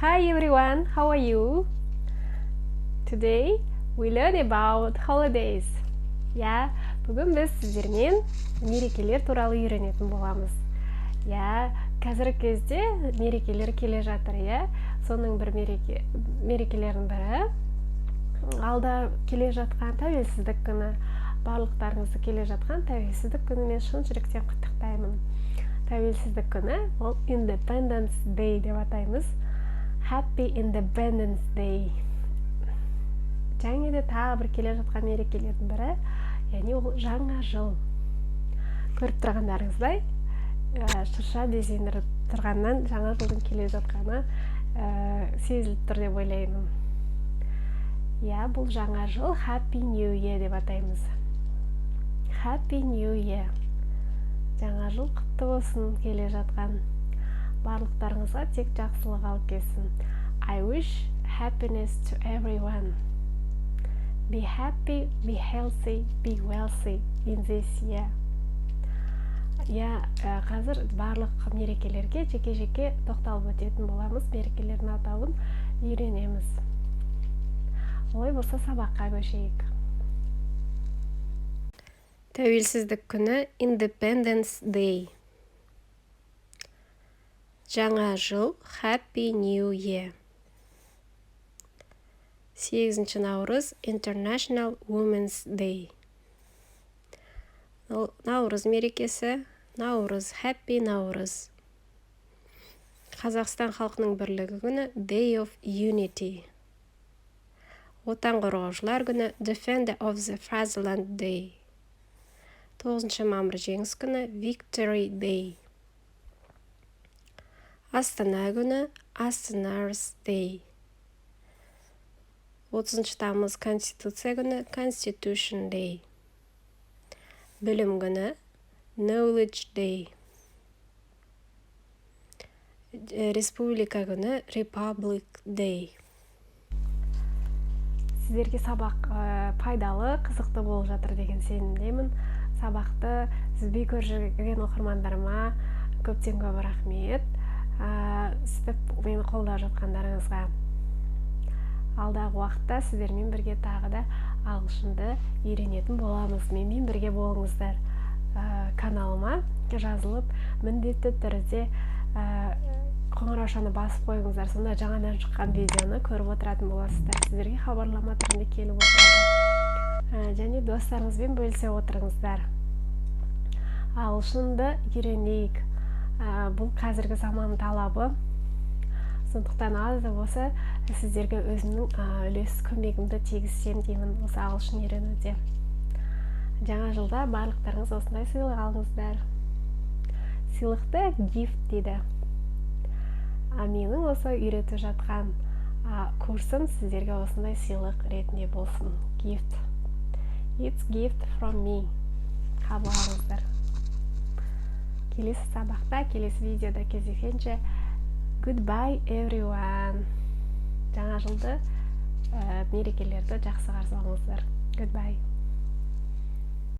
Hi everyone, how are you? Today we learn about holidays. Бүгін біз сіздермен мерекелер туралы үйренетін боламыз. Қазіргі кезде мерекелер келе жатыр, Соның бір мерекелердің бірі алда келе жатқан тәуелсіздік күні. Барлықтарыңызды келе жатқан тәуелсіздік күнімен шын жүректен құттықтаймын. Тәуелсіздік күні ол Independence Day деп атаймыз. Happy Independence Day. Және де тағы бір келе жатқан мерекелердің бірі, яғни ол жаңа жыл. Көріп тұрғандарыңыздай, шырша безендіріп тұрғаннан жаңа жылдың келе жатқаны сезіліп тұр деп ойлаймын. Бұл жаңа жыл Happy New Year деп атаймыз. Happy New Year. Жаңа жыл құтты болсын келе жатқан. Барлықтарыңызға тек жақсылық алып келсін. I wish happiness to everyone. Be happy, be healthy, be wealthy in this year. Қазір барлық мерекелерге жеке-жеке тоқталып өтетін боламыз. Мерекелердің атауын үйренеміз. Олай болса сабаққа көшейік. Тәуелсіздік күні Independence Day. Жаңа жыл Happy New Year. 8 наурыз International Women's Day. Наурыз мерекесі, наурыз, Happy Наурыз. Қазақстан халқының бірлігі күні Day of Unity. Отан қорғаушылар күні Defender of the Fatherland Day. 9 мамыр жеңіс күні Victory Day. Астана күні Astena's Day. 30 тамыз Конституция күні Constitution Day. Білім күні Knowledge Day. Республика күні Republic Day. Сіздерге сабақ пайдалы, қызықты болып жатыр деген сенімдемін. Сабақты үзбей көріп жүрген оқырмандарыма көптен көп рахмет. Сөйтіп мені қолдап жатқандарыңызға. Алдағы уақытта сіздермен бірге тағы да ағылшынды үйренетін боламыз. Менімен бірге болыңыздар. Каналыма жазылып, міндетті түрде қоңыраушаны басып қойыңыздар. Сонда жаңадан шыққан видеоны көріп отыратын боласыздар. Сіздерге хабарлама түрінде келіп отырады. Және достарыңызбен бөлісе отырыңыздар. Ағылшынды үйренейік. Бұл қазіргі заман талабы. Сондықтан аз да болса сіздерге өзімнің үлес көмегімді тигізсем деймін осы ағылшын үйренуде. Жаңа жылда барлықтарыңыз осындай сыйлық алыңыздар. Сыйлықты gift дейді. Менің осы үйретіп жатқан курсым сіздерге осындай сыйлық ретінде болсын. Gift. It's gift from me. Қабыл алыңыздар. Келесі сабақта, келесі видеода кездескенше goodbye everyone. Жаңа жылды мерекелерді жақсы қарсы алыңыздар. Goodbye.